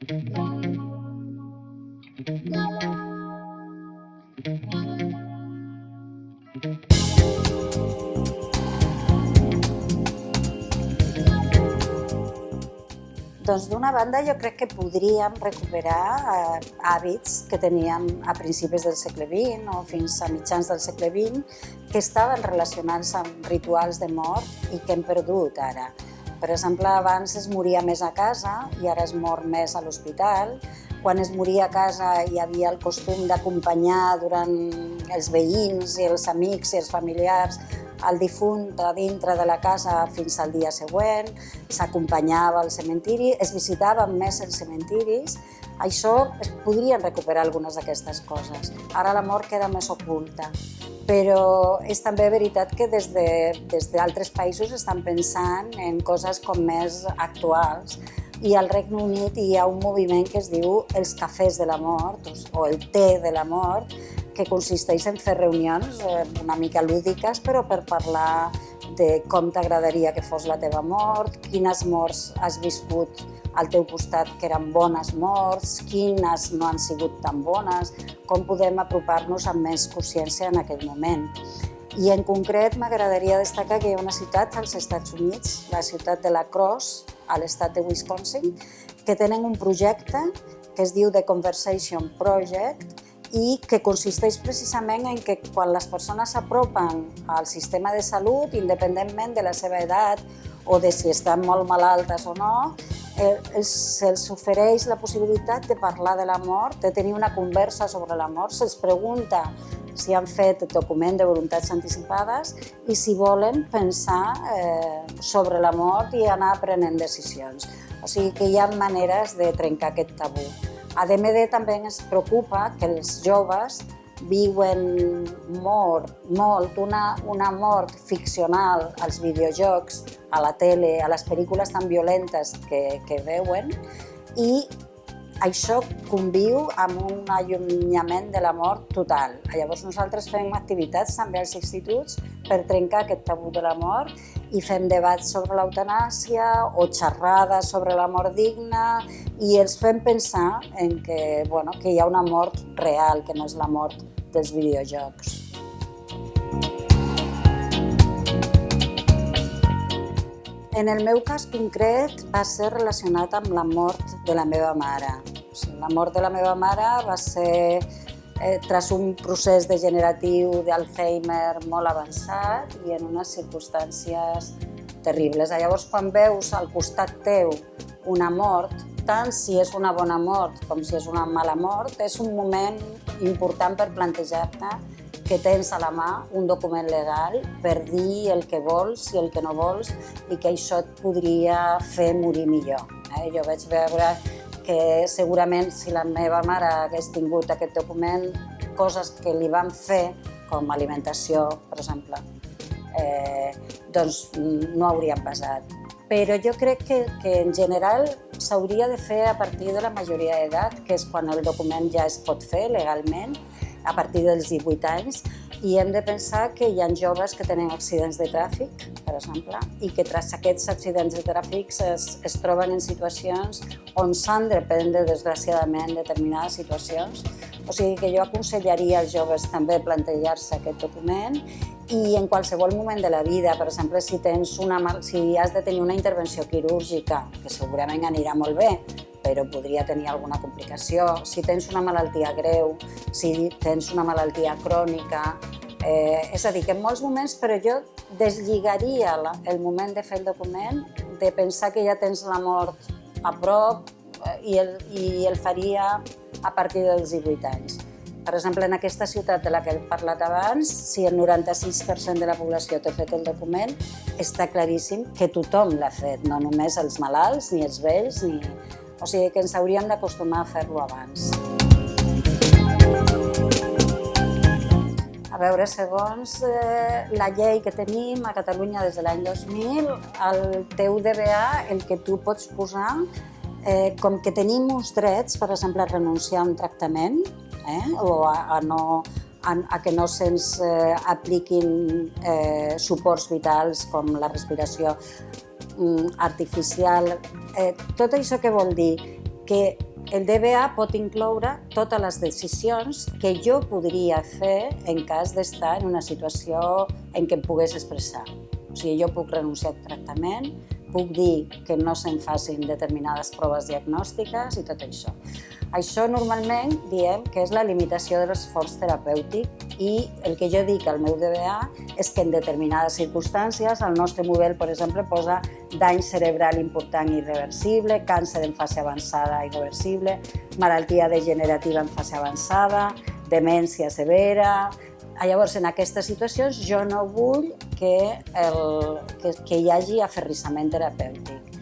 Doncs d'una banda jo crec que podríem recuperar hàbits que teníem a principis del segle XX o fins a mitjans del segle XX que estaven relacionats amb rituals de mort i que hem perdut ara. Per exemple, abans es moria més a casa i ara es mor més a l'hospital. Quan es moria a casa hi havia el costum d'acompanyar durant els veïns i els amics i els familiars el difunt a dintre de la casa fins al dia següent, s'acompanyava al cementiri, es visitaven més els cementiris. Això es podrien recuperar algunes d'aquestes coses. Ara la mort queda més oculta, però és també veritat que des d'altres països estan pensant en coses com més actuals. I al Regne Unit hi ha un moviment que es diu els cafès de la mort o el té de la mort, que consisteix en fer reunions una mica lúdiques, però per parlar de com t'agradaria que fos la teva mort, quines morts has viscut al teu costat que eren bones morts, quines no han sigut tan bones, com podem apropar-nos amb més consciència en aquell moment. I en concret m'agradaria destacar que hi ha una ciutat als Estats Units, la ciutat de La Crosse, a l'estat de Wisconsin, que tenen un projecte que es diu The Conversation Project i que consisteix precisament en que quan les persones s'apropen al sistema de salut, independentment de la seva edat o de si estan molt malaltes o no, se'ls ofereix la possibilitat de parlar de la mort, de tenir una conversa sobre la mort, se'ls pregunta si han fet el document de voluntats anticipades i si volen pensar sobre la mort i anar prenent decisions. O sigui que hi ha maneres de trencar aquest tabú. ADMD també ens preocupa que els joves viuen molt una mort ficcional als videojocs, a la tele, a les pel·lícules tan violentes que veuen, i això conviu amb un allunyament de la mort total. Llavors nosaltres fem activitats també als instituts per trencar aquest tabú de la mort i fem debats sobre l'eutanàsia o xerrades sobre la mort digna i els fem pensar en que hi ha una mort real, que no és la mort dels videojocs. En el meu cas concret va ser relacionat amb la mort de la meva mare. La mort de la meva mare va ser tras un procés degeneratiu d'Alzheimer molt avançat i en unes circumstàncies terribles. Llavors, quan veus al costat teu una mort, tant si és una bona mort com si és una mala mort, és un moment important per plantejar-te que tens a la mà un document legal per dir el que vols i el que no vols i que això et podria fer morir millor. Jo vaig veure que segurament si la meva mare hagués tingut aquest document, coses que li van fer, com alimentació, per exemple, doncs no haurien passat. Però jo crec que en general s'hauria de fer a partir de la majoria d'edat, que és quan el document ja es pot fer legalment, a partir dels 18 anys, i hem de pensar que hi ha joves que tenen accidents de tràfic, per exemple, i que tras aquests accidents de tràfic es troben en situacions on s'han de prendre, desgraciadament, determinades situacions. O sigui que jo aconsellaria als joves també plantejar-se aquest document i en qualsevol moment de la vida, per exemple, si has de tenir una intervenció quirúrgica, que segurament anirà molt bé, però podria tenir alguna complicació, si tens una malaltia greu, si tens una malaltia crònica. És a dir, que en molts moments, però jo deslligaria el moment de fer el document de pensar que ja tens la mort a prop i el faria a partir dels 18 anys. Per exemple, en aquesta ciutat de la que he parlat abans, si el 96% de la població té fet el document, està claríssim que tothom l'ha fet, no només els malalts, ni els vells, ni... O sigui que ens hauríem d'acostumar a fer-lo abans. A veure, segons la llei que tenim a Catalunya des de l'any 2000, al teu DBA el que tu pots posar, com que tenim uns drets, per exemple, a renunciar a un tractament, o a que no se'ns apliquin suports vitals com la respiració artificial. Tot això què vol dir? que el DBA pot incloure totes les decisions que jo podria fer en cas d'estar en una situació en què em pogués expressar. O sigui, jo puc renunciar al tractament, puc dir que no se'n facin determinades proves diagnòstiques i tot això. Això normalment diem que és la limitació de l'esforç terapèutic i el que jo dic al meu DBA és que en determinades circumstàncies el nostre model, per exemple, posa dany cerebral important i irreversible, càncer en fase avançada i irreversible, malaltia degenerativa en fase avançada, demència severa. Llavors, en aquestes situacions jo no vull que hi hagi aferrissament terapèutic.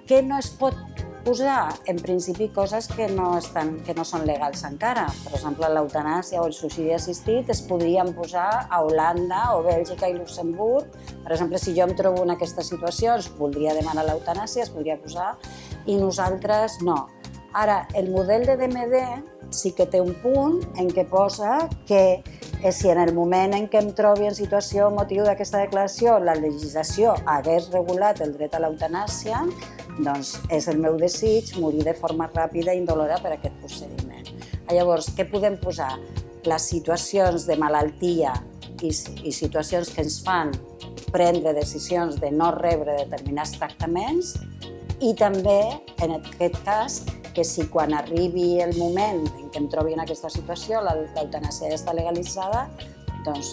Què no es pot posar? En principi, coses que no són legals encara. Per exemple, l'eutanàsia o el suïcidi assistit es podrien posar a Holanda o Bèlgica i Luxemburg. Per exemple, si jo em trobo en aquestes situacions, voldria demanar l'eutanàsia, es podria posar, i nosaltres no. Ara, el model de DMD sí que té un punt en què posa que si en el moment en què em trobi en situació motiu d'aquesta declaració la legislació hagués regulat el dret a l'eutanàsia, doncs és el meu desig morir de forma ràpida i indolora per aquest procediment. Llavors, què podem posar? Les situacions de malaltia i situacions que ens fan prendre decisions de no rebre determinats tractaments i també, en aquest cas, que si quan arribi el moment en què em trobi en aquesta situació l'eutanàsia ja està legalitzada, doncs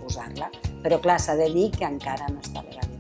posar-la. Però clar, s'ha de dir que encara no està legalitzada.